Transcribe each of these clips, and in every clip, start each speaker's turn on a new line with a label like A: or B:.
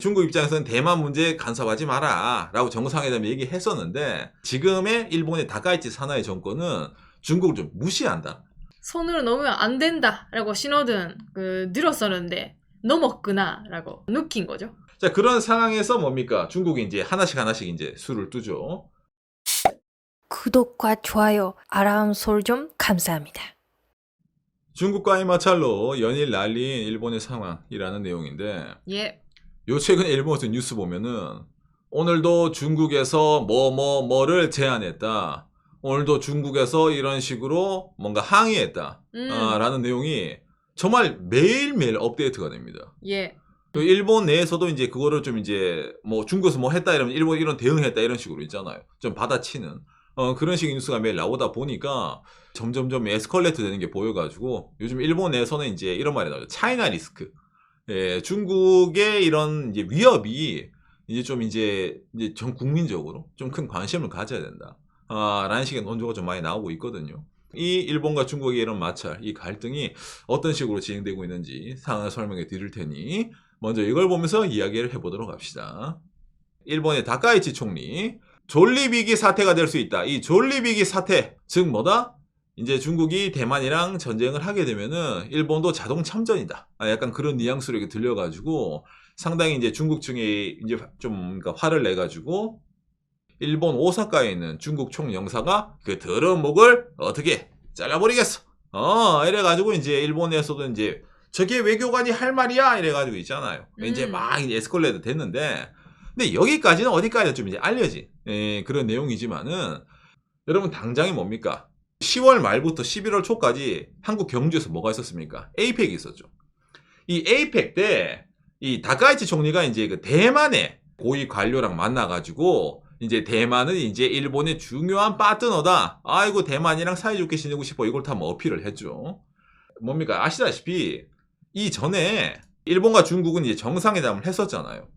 A: 중국 입장에서는 대만 문제 간섭하지 마라 라고 정상회담에 얘기했었는데 지금의 일본의 다카이치 사나이 정권은 중국을 좀 무시한다.
B: 손으로 넣으면 안 된다라고 신호등 들었었는데 넘었구나라고 느낀 거죠.
A: 자, 그런 상황에서 뭡니까? 중국이 이제 하나씩 이제 수를 두죠.
C: 구독과 좋아요, 알람 설정 감사합니다.
A: 중국과의 마찰로 연일 날린 일본의 상황이라는 내용인데
B: 예.
A: 요 최근 일본에서 뉴스 보면은 오늘도 중국에서 뭐를 제안했다. 오늘도 중국에서 이런 식으로 뭔가 항의했다. 라는 내용이 정말 매일매일 업데이트가 됩니다.
B: 예.
A: 일본 내에서도 이제 그거를 좀 이제 뭐 중국에서 뭐 했다 이러면 일본 이런 대응했다 이런 식으로 있잖아요. 좀 받아치는 그런 식의 뉴스가 매일 나오다 보니까 점점점 에스컬레이트 되는 게 보여가지고 요즘 일본 내에서는 이제 이런 말이 나오죠. 차이나 리스크. 예, 중국의 이런 이제 위협이 이제 좀 이제 전 국민적으로 좀 큰 관심을 가져야 된다. 라는 식의 논조가 좀 많이 나오고 있거든요. 이 일본과 중국의 이런 마찰, 이 갈등이 어떤 식으로 진행되고 있는지 상황을 설명해 드릴 테니 먼저 이걸 보면서 이야기를 해보도록 합시다. 일본의 다카이치 총리, 존리비기 사태가 될 수 있다. 이 존리비기 사태, 즉 뭐다? 이제 중국이 대만이랑 전쟁을 하게 되면은 일본도 자동 참전이다. 약간 그런 뉘앙스로 이렇게 들려가지고 상당히 이제 중국 측에 이제 좀 그러니까 화를 내가지고 일본 오사카에 있는 중국 총영사가 그 더러운 목을 어떻게 잘라버리겠어. 이래가지고 이제 일본에서도 이제 저게 외교관이 할 말이야 이래가지고 있잖아요. 이제 막 이제 에스컬레이트 됐는데 근데 여기까지는 어디까지 좀 이제 알려진 그런 내용이지만은 여러분 당장이 뭡니까? 10월 말부터 11월 초까지 한국 경주에서 뭐가 있었습니까? 에이펙이 있었죠. 이 에이펙 때 이 다카이치 총리가 이제 그 대만의 고위 관료랑 만나가지고 이제 대만은 이제 일본의 중요한 파트너다. 아이고 대만이랑 사이좋게 지내고 싶어. 이걸 다 뭐 어필을 했죠. 뭡니까? 아시다시피 이전에 일본과 중국은 이제 정상회담을 했었잖아요.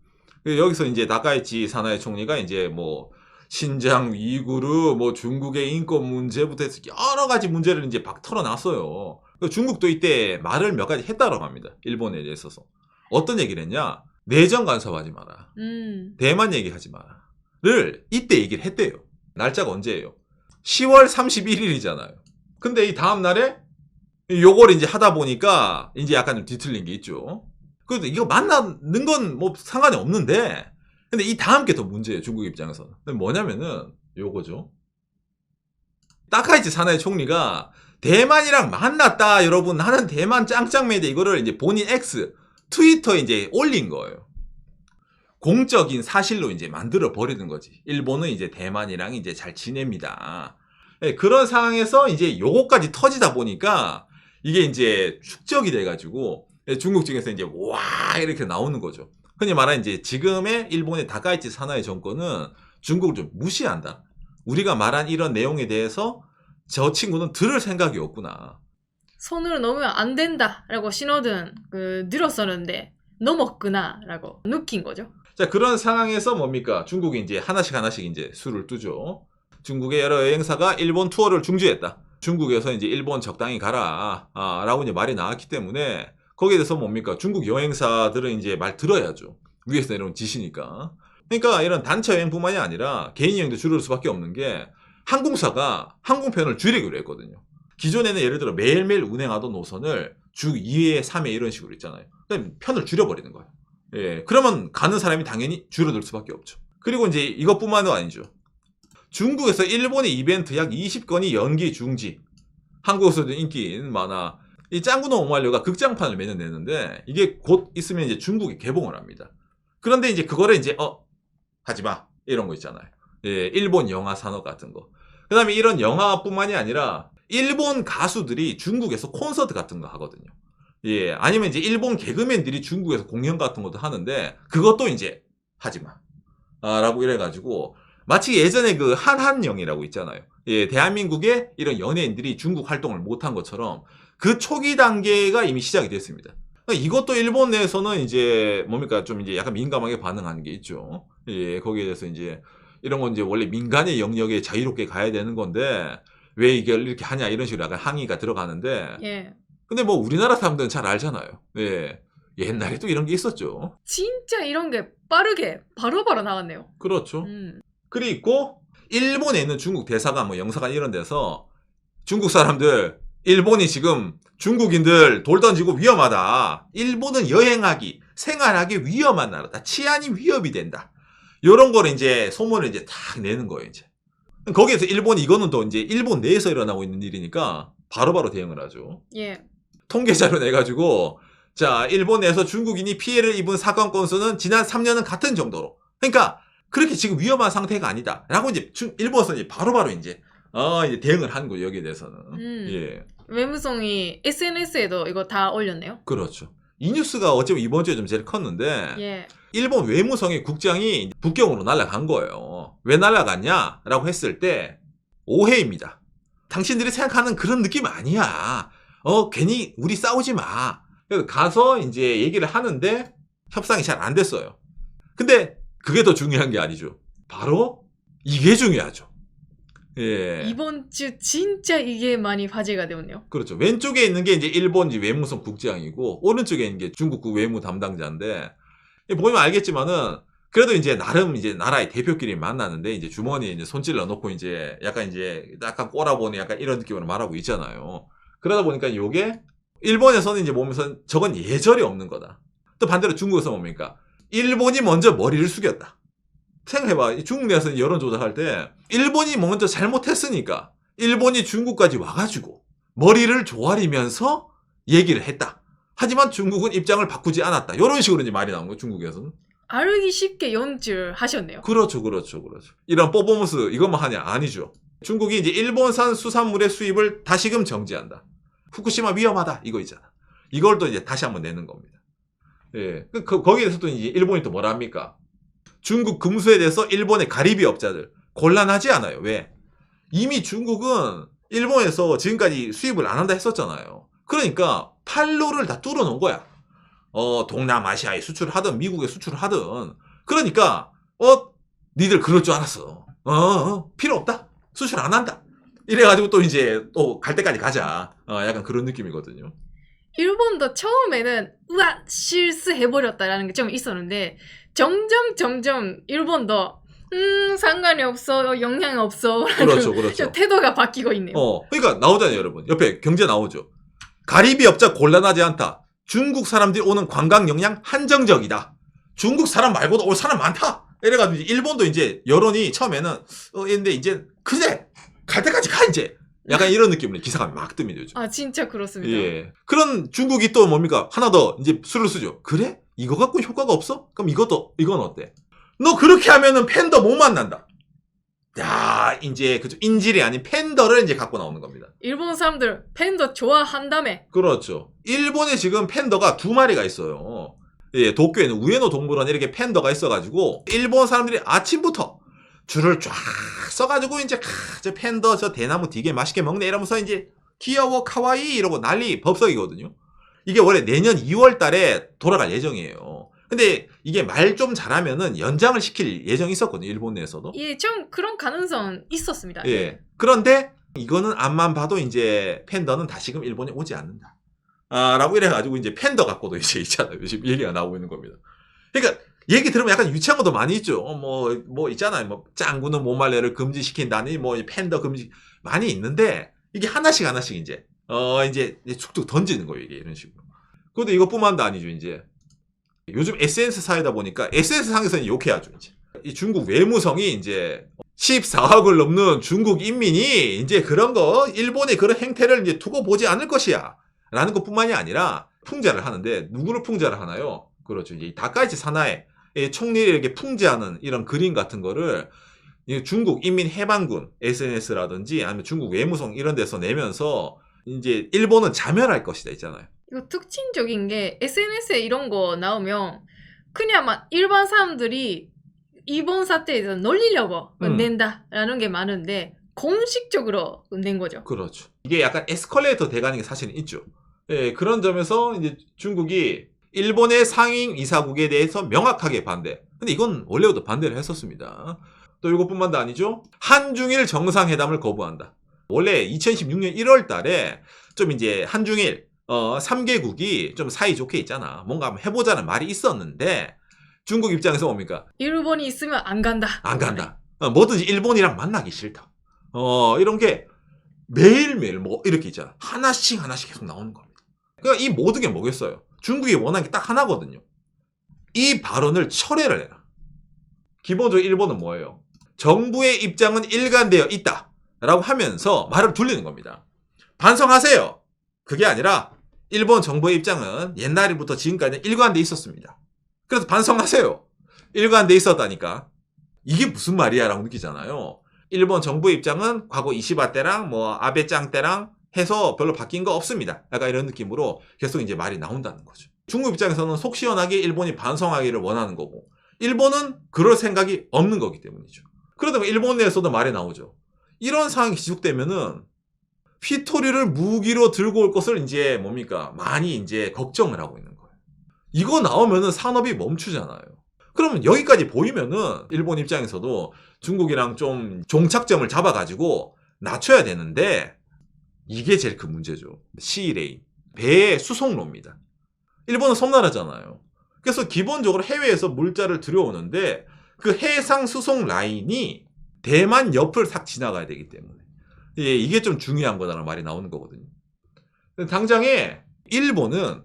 A: 여기서 이제 다카이치 사나이 총리가 이제 뭐 신장 위구르, 뭐 중국의 인권 문제부터 해서 여러 가지 문제를 이제 막 털어놨어요. 중국도 이때 말을 몇 가지 했다고 합니다. 일본에 대해서. 어떤 얘기를 했냐? 내정 간섭하지 마라. 대만 얘기하지 마라. 를 이때 얘기를 했대요. 날짜가 언제예요? 10월 31일이잖아요. 근데 이 다음 날에 요걸 이제 하다 보니까 이제 약간 좀 뒤틀린 게 있죠. 그래도 이거 만나는 건 뭐 상관이 없는데 근데 이 다음 게 더 문제예요. 중국 입장에서는. 뭐냐면은 요거죠. 다카이치 사나이 총리가 대만이랑 만났다 여러분 하는 대만 짱짱매대 이거를 이제 본인 X 트위터에 이제 올린 거예요. 공적인 사실로 이제 만들어 버리는 거지. 일본은 이제 대만이랑 이제 잘 지냅니다. 네, 그런 상황에서 이제 요거까지 터지다 보니까 이게 이제 축적이 돼가지고 중국 측에서 이제 와 이렇게 나오는 거죠. 흔히 말하는 이제 지금의 일본의 다카이치 사나이 정권은 중국을 좀 무시한다. 우리가 말한 이런 내용에 대해서 저 친구는 들을 생각이 없구나.
B: 손으로 넣으면 안 된다라고 신호등 들었었는데 넘었구나라고 느낀 거죠.
A: 자, 그런 상황에서 뭡니까? 중국이 이제 하나씩 이제 수를 두죠. 중국의 여러 여행사가 일본 투어를 중지했다. 중국에서 이제 일본 적당히 가라. 라고 이제 말이 나왔기 때문에 거기에 대해서 뭡니까? 중국 여행사들은 이제 말 들어야죠. 위에서 내려온 지시니까. 그러니까 이런 단체 여행뿐만이 아니라 개인 여행도 줄을 수밖에 없는 게 항공사가 항공편을 줄이기로 했거든요. 기존에는 예를 들어 매일매일 운행하던 노선을 주 2회, 3회 이런 식으로 있잖아요. 그럼 편을 줄여버리는 거예요. 예, 그러면 가는 사람이 당연히 줄어들 수밖에 없죠. 그리고 이제 이것뿐만도 아니죠. 중국에서 일본의 이벤트 약 20건이 연기 중지. 한국에서도 인기인 만화 이 짱구노 오마료가 극장판을 매년 내는데 이게 곧 있으면 이제 중국이 개봉을 합니다. 그런데 이제 그거를 이제 하지마 이런 거 있잖아요. 예, 일본 영화 산업 같은 거. 그 다음에 이런 영화뿐만이 아니라 일본 가수들이 중국에서 콘서트 같은 거 하거든요. 예, 아니면 이제 일본 개그맨들이 중국에서 공연 같은 것도 하는데 그것도 이제 하지마 라고 이래가지고 마치 예전에 그 한한령이라고 있잖아요. 예, 대한민국의 이런 연예인들이 중국 활동을 못한 것처럼 그 초기 단계가 이미 시작이 됐습니다. 이것도 일본 내에서는 이제 뭡니까 좀 이제 약간 민감하게 반응하는 게 있죠. 예, 거기에 대해서 이제 이런 건 이제 원래 민간의 영역에 자유롭게 가야 되는 건데 왜 이걸 이렇게 하냐 이런 식으로 약간 항의가 들어가는데
B: 예.
A: 근데 뭐 우리나라 사람들은 잘 알잖아요. 예. 옛날에 또 이런 게 있었죠.
B: 진짜 이런 게 빠르게 바로바로 나왔네요.
A: 그렇죠. 그리고 일본에 있는 중국 대사관, 뭐 영사관 이런 데서 중국 사람들, 일본이 지금 중국인들 돌 던지고 위험하다. 일본은 여행하기, 생활하기 위험한 나라다. 치안이 위협이 된다. 요런 거를 이제 소문을 이제 탁 내는 거예요, 이제. 거기에서 일본이 이거는 또 이제 일본 내에서 일어나고 있는 일이니까 바로바로 대응을 하죠.
B: 예.
A: 통계 자료 내가지고, 자, 일본 내에서 중국인이 피해를 입은 사건 건수는 지난 3년은 같은 정도로. 그러니까, 그렇게 지금 위험한 상태가 아니다. 라고 이제 일본에서 이제 바로바로 이제 대응을 한 거죠, 여기에 대해서는. 예.
B: 외무성이 SNS에도 이거 다 올렸네요.
A: 그렇죠. 이 뉴스가 어쩌면 이번 주에 좀 제일 컸는데,
B: 예.
A: 일본 외무성의 국장이 북경으로 날아간 거예요. 왜 날아갔냐? 라고 했을 때, 오해입니다. 당신들이 생각하는 그런 느낌 아니야. 괜히 우리 싸우지 마. 그래서 가서 이제 얘기를 하는데, 협상이 잘 안 됐어요. 근데, 그게 더 중요한 게 아니죠. 바로, 이게 중요하죠. 예.
B: 이번 주 진짜 이게 많이 화제가 되었네요.
A: 그렇죠. 왼쪽에 있는 게 이제 일본 외무성 국장이고, 오른쪽에 있는 게 중국 외무 담당자인데, 보면 알겠지만은, 그래도 이제 나름 이제 나라의 대표끼리 만나는데, 이제 주머니에 이제 손질러 놓고 이제 약간 꼬라보는 약간 이런 느낌으로 말하고 있잖아요. 그러다 보니까 요게, 일본에서는 이제 보면서 저건 예절이 없는 거다. 또 반대로 중국에서 뭡니까? 일본이 먼저 머리를 숙였다. 생각해봐. 중국 내에서는 여론 조작할 때, 일본이 먼저 잘못했으니까, 일본이 중국까지 와가지고, 머리를 조아리면서 얘기를 했다. 하지만 중국은 입장을 바꾸지 않았다. 이런 식으로 이제 말이 나온 거예요, 중국에서는.
B: 알기 쉽게 연출하셨네요.
A: 그렇죠. 이런 퍼포먼스, 이것만 하냐? 아니죠. 중국이 이제 일본산 수산물의 수입을 다시금 정지한다. 후쿠시마 위험하다. 이거 있잖아. 이걸 또 이제 다시 한번 내는 겁니다. 예. 거기에 대해서 또 이제 일본이 또 뭐라 합니까? 중국 금수에 대해서 일본의 가리비 업자들 곤란하지 않아요. 왜? 이미 중국은 일본에서 지금까지 수입을 안 한다 했었잖아요. 그러니까 팔로를 다 뚫어놓은 거야. 동남아시아에 수출을 하든 미국에 수출을 하든. 그러니까 니들 그럴 줄 알았어. 필요 없다. 수출 안 한다. 이래가지고 또 이제 또 갈 때까지 가자. 약간 그런 느낌이거든요.
B: 일본도 처음에는 우와 실수해버렸다라는 게 좀 있었는데 점점 일본도 상관이 없어 영향 없어
A: 그렇죠.
B: 태도가 바뀌고 있네요.
A: 그러니까 나오잖아요, 여러분. 옆에 경제 나오죠. 가리비 업자 곤란하지 않다. 중국 사람들이 오는 관광 역량 한정적이다. 중국 사람 말고도 올 사람 많다. 이래가지고 이제 일본도 이제 여론이 처음에는 근데 이제 그래 갈 때까지 가 이제. 약간 이런 느낌으로 기사가 막 뜹니다, 요즘.
B: 아 진짜 그렇습니다.
A: 예. 그런 중국이 또 뭡니까? 하나 더 이제 수를 쓰죠. 그래? 이거 갖고 효과가 없어? 그럼 이건 어때? 너 그렇게 하면은 팬더 못 만난다. 야, 이제 그죠. 인질이 아닌 팬더를 이제 갖고 나오는 겁니다.
B: 일본 사람들 팬더 좋아한다며.
A: 그렇죠. 일본에 지금 팬더가 2마리가 있어요. 예, 도쿄에는 우에노 동물원에 이렇게 팬더가 있어가지고 일본 사람들이 아침부터 줄을 쫙 써가지고 이제 저 팬더 저 대나무 되게 맛있게 먹네 이러면서 이제 귀여워 카와이 이러고 난리 법석이거든요. 이게 원래 내년 2월 달에 돌아갈 예정이에요. 근데 이게 말 좀 잘하면은 연장을 시킬 예정이 있었거든요. 일본 내에서도.
B: 예, 좀 그런 가능성 있었습니다.
A: 예. 그런데 이거는 앞만 봐도 이제 팬더는 다시금 일본에 오지 않는다. 라고 이래가지고 이제 팬더 갖고도 이제 있잖아요. 지금 얘기가 나오고 있는 겁니다. 그러니까 얘기 들으면 약간 유치한 것도 많이 있죠. 뭐 있잖아요. 뭐 짱구는 모말레를 금지시킨다니 뭐 팬더 금지 많이 있는데 이게 하나씩 이제 이제 툭툭 던지는 거예요. 이게 이런 식으로. 그런데 이것뿐만도 아니죠. 이제 요즘 SNS 사회다 보니까 SNS 상에서는 욕해야죠. 이제 이 중국 외무성이 이제 14억을 넘는 중국 인민이 이제 그런 거 일본의 그런 행태를 이제 두고 보지 않을 것이야. 라는 것뿐만이 아니라 풍자를 하는데 누구를 풍자를 하나요? 그렇죠. 이제 다카이치 사나에 총리를 이렇게 풍자하는 이런 그림 같은 거를 중국 인민해방군 SNS라든지 아니면 중국 외무성 이런 데서 내면서 이제 일본은 자멸할 것이다 있잖아요.
B: 이거 특징적인 게 SNS에 이런 거 나오면 그냥 막 일반 사람들이 이번 사태에 대해서 놀리려고 낸다라는 게 많은데 공식적으로 낸 거죠.
A: 그렇죠. 이게 약간 에스컬레이터 돼가는 게 사실은 있죠. 예, 그런 점에서 이제 중국이 일본의 상임 이사국에 대해서 명확하게 반대. 근데 이건 원래부터 반대를 했었습니다. 또 이것뿐만도 아니죠. 한중일 정상회담을 거부한다. 원래 2016년 1월 달에 좀 이제 한중일 3개국이 좀 사이좋게 있잖아. 뭔가 한번 해보자는 말이 있었는데 중국 입장에서 뭡니까?
B: 일본이 있으면 안 간다.
A: 안 간다. 뭐든지 일본이랑 만나기 싫다. 이런 게 매일매일 뭐 이렇게 있잖아. 하나씩 계속 나오는 겁니다. 그러니까 이 모든 게 뭐겠어요? 중국이 원하는 게 딱 하나거든요. 이 발언을 철회를 해라. 기본적으로 일본은 뭐예요? 정부의 입장은 일관되어 있다 라고 하면서 말을 돌리는 겁니다. 반성하세요. 그게 아니라 일본 정부의 입장은 옛날부터 지금까지 일관되어 있었습니다. 그래서 반성하세요. 일관되어 있었다니까. 이게 무슨 말이야 라고 느끼잖아요. 일본 정부의 입장은 과거 이시바 때랑 뭐 아베짱 때랑 해서 별로 바뀐 거 없습니다. 약간 이런 느낌으로 계속 이제 말이 나온다는 거죠. 중국 입장에서는 속 시원하게 일본이 반성하기를 원하는 거고 일본은 그럴 생각이 없는 거기 때문이죠. 그러다 보면 일본 내에서도 말이 나오죠. 이런 상황이 지속되면은 휘토리를 무기로 들고 올 것을 이제 뭡니까? 많이 이제 걱정을 하고 있는 거예요. 이거 나오면은 산업이 멈추잖아요. 그러면 여기까지 보이면은 일본 입장에서도 중국이랑 좀 종착점을 잡아가지고 낮춰야 되는데 이게 제일 큰 문제죠. 시레인. 배의 수송로입니다. 일본은 섬나라잖아요. 그래서 기본적으로 해외에서 물자를 들여오는데 그 해상 수송 라인이 대만 옆을 싹 지나가야 되기 때문에 이게 좀 중요한 거다라는 말이 나오는 거거든요. 당장에 일본은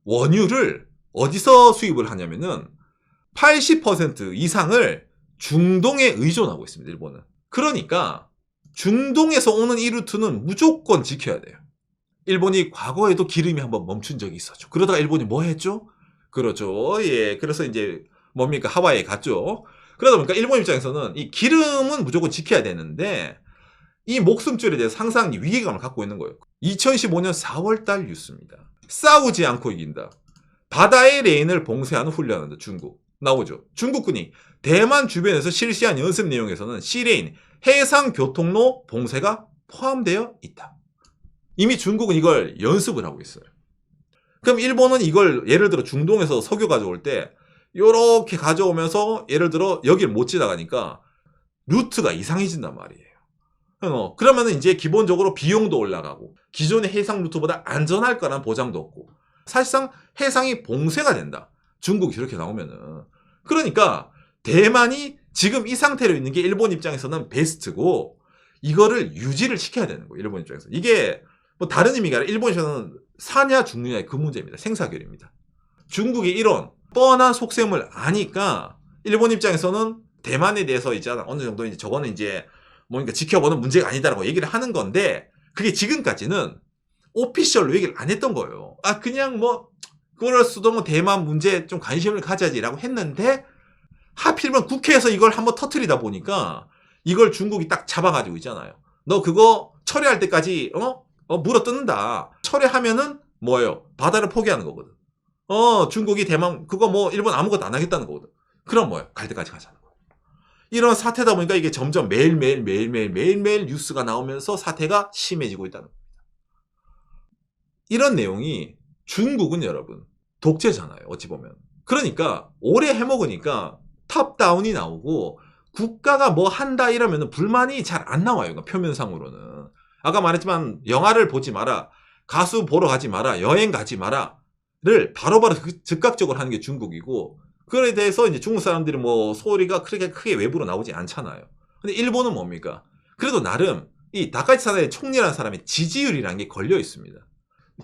A: 원유를 어디서 수입을 하냐면은 80% 이상을 중동에 의존하고 있습니다. 일본은. 그러니까 중동에서 오는 이 루트는 무조건 지켜야 돼요. 일본이 과거에도 기름이 한번 멈춘 적이 있었죠. 그러다가 일본이 뭐 했죠? 그렇죠. 예. 그래서 이제 뭡니까? 하와이에 갔죠. 그러다 보니까 일본 입장에서는 이 기름은 무조건 지켜야 되는데 이 목숨줄에 대해서 항상 위기감을 갖고 있는 거예요. 2015년 4월달 뉴스입니다. 싸우지 않고 이긴다. 바다의 레인을 봉쇄하는 훈련한다. 중국. 나오죠. 중국군이 대만 주변에서 실시한 연습 내용에서는 시레인, 해상 교통로 봉쇄가 포함되어 있다. 이미 중국은 이걸 연습을 하고 있어요. 그럼 일본은 이걸 예를 들어 중동에서 석유 가져올 때 요렇게 가져오면서 예를 들어 여길 못 지나가니까 루트가 이상해진단 말이에요. 그러면 이제 기본적으로 비용도 올라가고 기존의 해상 루트보다 안전할 거라는 보장도 없고 사실상 해상이 봉쇄가 된다. 중국이 이렇게 나오면은. 그러니까 대만이 지금 이 상태로 있는 게 일본 입장에서는 베스트고 이거를 유지를 시켜야 되는 거예요. 일본 입장에서. 이게 뭐 다른 의미가 아니라 일본 입장에서는 사냐 죽느냐의 그 문제입니다. 생사결입니다. 중국이 이런 뻔한 속셈을 아니까 일본 입장에서는 대만에 대해서 있잖아. 어느 정도 이제 저거는 이제 뭔가 지켜보는 문제가 아니다라고 얘기를 하는 건데 그게 지금까지는 오피셜로 얘기를 안 했던 거예요. 그냥 뭐 그럴 수도 뭐 대만 문제에 좀 관심을 가져야지라고 했는데 하필이면 국회에서 이걸 한번 터트리다 보니까 이걸 중국이 딱 잡아가지고 있잖아요. 너 그거 철회할 때까지 물어 뜯는다. 철회하면은 뭐예요? 바다를 포기하는 거거든. 중국이 대만 그거 뭐 일본 아무것도 안 하겠다는 거거든. 그럼 뭐예요? 갈 때까지 가자는 거예요. 이런 사태다 보니까 이게 점점 매일매일 뉴스가 나오면서 사태가 심해지고 있다는 겁니다. 이런 내용이 중국은 여러분 독재잖아요. 어찌 보면. 그러니까 오래 해먹으니까 탑다운이 나오고 국가가 뭐 한다 이러면 불만이 잘 안 나와요. 그러니까 표면상으로는. 아까 말했지만 영화를 보지 마라. 가수 보러 가지 마라. 여행 가지 마라를 바로바로 즉각적으로 하는 게 중국이고 그에 대해서 이제 중국 사람들이 뭐 소리가 크게 외부로 나오지 않잖아요. 근데 일본은 뭡니까? 그래도 나름 이 다카이치 사나의 총리라는 사람의 지지율이라는 게 걸려 있습니다.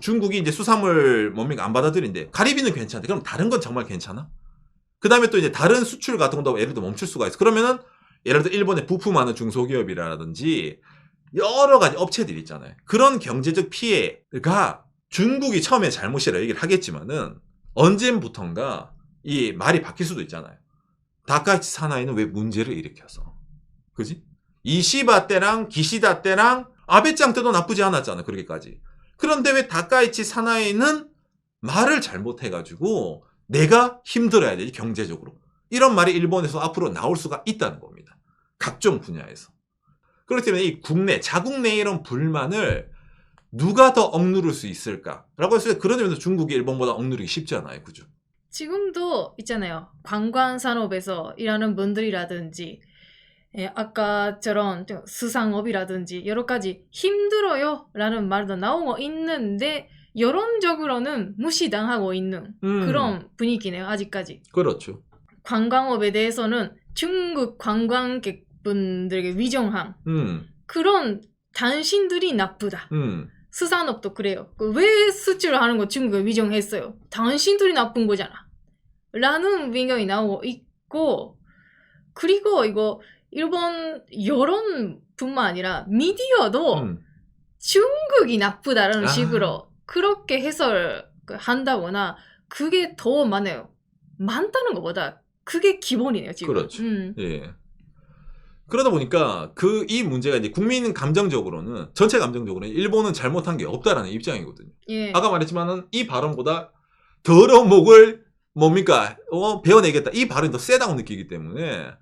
A: 중국이 이제 수산물 뭡니까 안 받아들인데 가리비는 괜찮대. 그럼 다른 건 정말 괜찮아? 그 다음에 또 이제 다른 수출 같은 것도 예를 들어 멈출 수가 있어. 그러면은 예를 들어 일본에 부품하는 중소기업이라든지 여러 가지 업체들이 있잖아요. 그런 경제적 피해가 중국이 처음에 잘못이라 얘기를 하겠지만은 언젠부턴가 이 말이 바뀔 수도 있잖아요. 다카이치 사나이는 왜 문제를 일으켜서? 그지? 이시바 때랑 기시다 때랑 아베짱 때도 나쁘지 않았잖아. 그렇게까지. 그런데 왜 다카이치 사나이는 말을 잘못해가지고 내가 힘들어야 되지 경제적으로. 이런 말이 일본에서 앞으로 나올 수가 있다는 겁니다. 각종 분야에서. 그렇기 때문에 이 국내, 자국 내의 이런 불만을 누가 더 억누를 수 있을까라고 했을 때 그런 의미에서 중국이 일본보다 억누르기 쉽지 않아요. 그죠?
B: 지금도 있잖아요. 관광산업에서 일하는 분들이라든지 아까처럼 수상업이라든지 여러 가지 힘들어요 라는 말도 나오고 있는데 여론적으로는 무시당하고 있는 그런 분위기네요. 아직까지.
A: 그렇죠.
B: 관광업에 대해서는 중국 관광객분들에게 위정한 그런 당신들이 나쁘다. 수산업도 그래요. 왜 수출하는 거 중국에 위정했어요? 당신들이 나쁜 거잖아. 라는 의견이 나오고 있고, 그리고 이거 일본 여론뿐만 아니라 미디어도 중국이 나쁘다라는 식으로 그렇게 해석한다거나 그게 더 많다는 것보다 그게 기본이네요, 지금.
A: 그렇죠. 예. 그러다 보니까 이 문제가 이제 국민 감정적으로는 전체 감정적으로는 일본은 잘못한 게 없다라는 입장이거든요.
B: 예.
A: 아까 말했지만은 이 발언보다 더러운 목을 뭡니까? 베어내겠다. 이 발언이 더 세다고 느끼기 때문에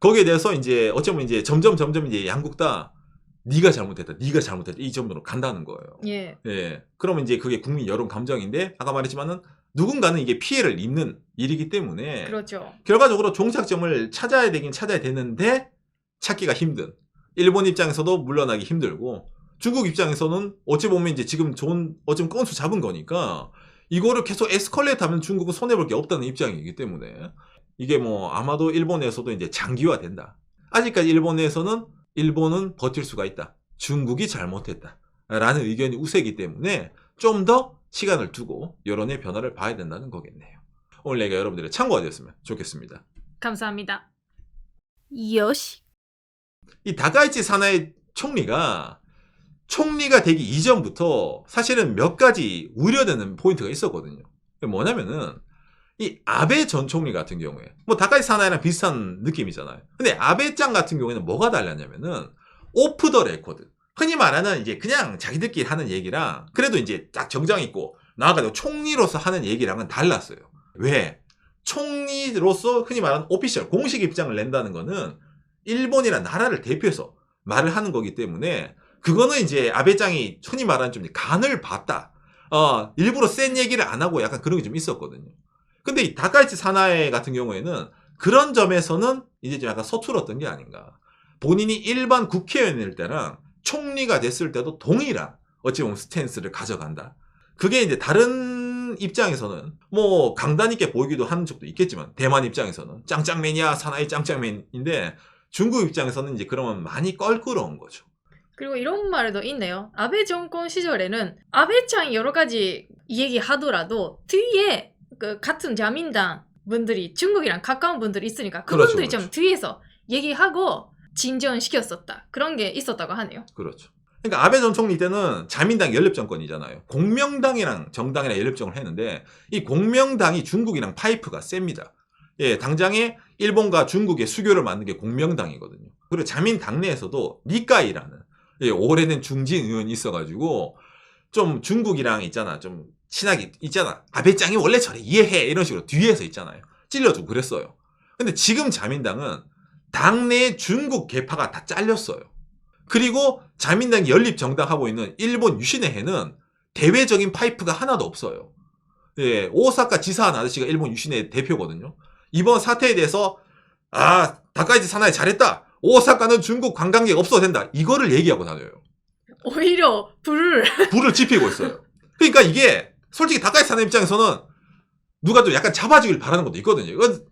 A: 거기에 대해서 이제 어쩌면 이제 점점 이제 양국 다 네가 잘못했다 이 정도로 간다는 거예요.
B: 예.
A: 예. 그러면 이제 그게 국민 여론 감정인데 아까 말했지만은 누군가는 이게 피해를 입는 일이기 때문에
B: 그렇죠.
A: 결과적으로 종착점을 찾아야 되는데 찾기가 힘든. 일본 입장에서도 물러나기 힘들고 중국 입장에서는 어찌 보면 이제 지금 어쩌면 건수 잡은 거니까 이거를 계속 에스컬레이트 하면 중국은 손해볼 게 없다는 입장이기 때문에 이게 뭐 아마도 일본에서도 이제 장기화된다. 아직까지 일본은 버틸 수가 있다. 중국이 잘못했다. 라는 의견이 우세기 때문에 좀 더 시간을 두고 여론의 변화를 봐야 된다는 거겠네요. 오늘 얘기가 여러분들의 참고가 되었으면 좋겠습니다.
B: 감사합니다.
C: 요시.
A: 이 다카이치 사나이 총리가 되기 이전부터 사실은 몇 가지 우려되는 포인트가 있었거든요. 뭐냐면은 이 아베 전 총리 같은 경우에 뭐 다카이치 사나이랑 비슷한 느낌이잖아요. 근데 아베 짱 같은 경우에는 뭐가 달랐냐면은 오프 더 레코드. 흔히 말하는 이제 그냥 자기들끼리 하는 얘기랑 그래도 이제 딱 정장 있고 나아가지고 총리로서 하는 얘기랑은 달랐어요. 왜? 총리로서 흔히 말하는 오피셜 공식 입장을 낸다는 거는 일본이라는 나라를 대표해서 말을 하는 거기 때문에 그거는 이제 아베짱이 흔히 말하는 좀 간을 봤다. 일부러 센 얘기를 안 하고 약간 그런 게 좀 있었거든요. 근데 이 다카이치 사나에 같은 경우에는 그런 점에서는 이제 좀 약간 서툴었던 게 아닌가. 본인이 일반 국회의원일 때랑 총리가 됐을 때도 동일한 어찌 보면 스탠스를 가져간다. 그게 이제 다른 입장에서는 뭐 강단 있게 보이기도 하는 적도 있겠지만 대만 입장에서는 짱짱맨이야 사나이 짱짱맨인데 중국 입장에서는 이제 그러면 많이 껄끄러운 거죠.
B: 그리고 이런 말도 있네요. 아베 정권 시절에는 아베짱이 여러 가지 얘기하더라도 뒤에 그 같은 자민당 분들이 중국이랑 가까운 분들이 있으니까 그분들이
A: 그렇죠.
B: 좀 뒤에서 얘기하고 진전시켰었다. 그런 게 있었다고 하네요.
A: 그렇죠. 그러니까 아베 전 총리 때는 자민당 연립정권이잖아요. 공명당이랑 정당이랑 연립정을 했는데 이 공명당이 중국이랑 파이프가 셉니다. 예, 당장에 일본과 중국의 수교를 만든 게 공명당이거든요. 그리고 자민당 내에서도 니카이라는 오래된 중진 의원이 있어가지고 좀 중국이랑 있잖아. 좀 친하게 있잖아. 아베짱이 원래 저래 이해해 이런 식으로 뒤에서 있잖아요. 찔러주고 그랬어요. 근데 지금 자민당은 당내에 중국 계파가 다 잘렸어요. 그리고 자민당이 연립정당하고 있는 일본 유신회에는 대외적인 파이프가 하나도 없어요. 예, 오사카 지사한 아저씨가 일본 유신회 대표거든요. 이번 사태에 대해서 다카이치 사나이 잘했다. 오사카는 중국 관광객 없어도 된다. 이거를 얘기하고 다녀요.
B: 오히려
A: 불을 지피고 있어요. 그러니까 이게 솔직히 다카이치 사나이 입장에서는 누가 좀 약간 잡아주길 바라는 것도 있거든요. 이건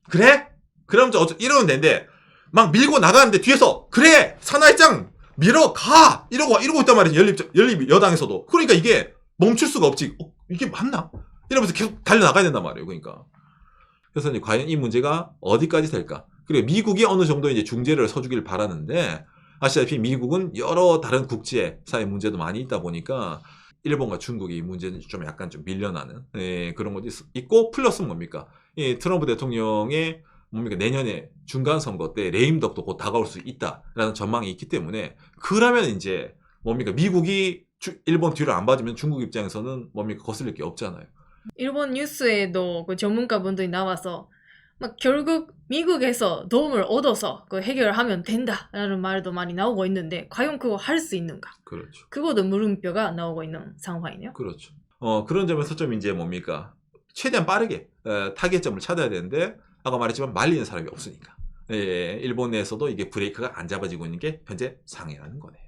A: 그래? 그럼 이러면 되는데 막 밀고 나가는데 뒤에서 그래 사나이짱 밀어 가 이러고 있단 말이에요. 연립 여당에서도. 그러니까 이게 멈출 수가 없지. 이게 맞나? 이러면서 계속 달려나가야 된단 말이에요. 그러니까. 그래서 이제 과연 이 문제가 어디까지 될까? 그리고 미국이 어느 정도 이제 중재를 서주길 바라는데 아시다시피 미국은 여러 다른 국제사회 문제도 많이 있다 보니까 일본과 중국이 이 문제는 좀 약간 좀 밀려나는 그런 것도 있고 플러스 뭡니까? 트럼프 대통령의 뭡니까 내년에 중간 선거 때 레임덕도 곧 다가올 수 있다라는 전망이 있기 때문에 그러면 이제 뭡니까 미국이 일본 뒤를 안 봐주면 중국 입장에서는 뭡니까 거슬릴 게 없잖아요.
B: 일본 뉴스에도 그 전문가분들이 나와서 막 결국 미국에서 도움을 얻어서 그 해결하면 된다라는 말도 많이 나오고 있는데 과연 그거 할 수 있는가?
A: 그렇죠.
B: 그것도 물음표가 나오고 있는 상황이네요.
A: 그렇죠. 그런 점에서 좀 이제 뭡니까 최대한 빠르게 타겟점을 찾아야 되는데 아까 말했지만 말리는 사람이 없으니까 일본 내에서도 이게 브레이크가 안 잡아지고 있는 게 현재 상해라는 거네요.